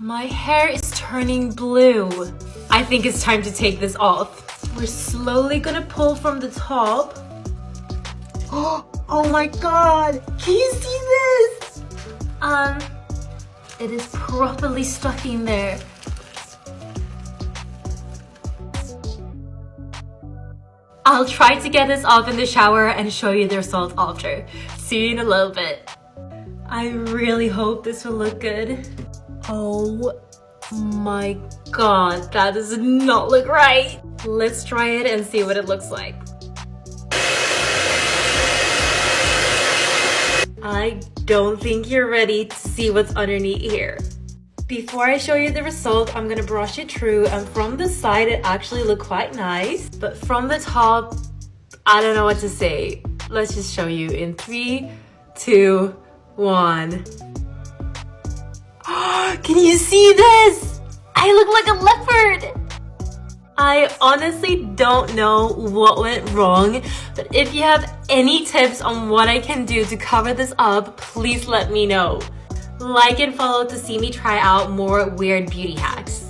My hair is turning blue. I think it's time to take this off. We're slowly gonna pull from the top. Oh my god! Can you see this? It is properly stuck in there. I'll try to get this off in the shower and show you the result after. See you in a little bit. I really hope this will look good. Oh my god, that does not look right. Let's try it and see what it looks like. I don't think you're ready to see what's underneath here. Before I show you the result, I'm gonna brush it through, and from the side it actually looked quite nice, but from the top, I don't know what to say. Let's just show you in 3, 2, 1. Can you see this? I look like a leopard! I honestly don't know what went wrong, but if you have any tips on what I can do to cover this up, please let me know. Like and follow to see me try out more weird beauty hacks.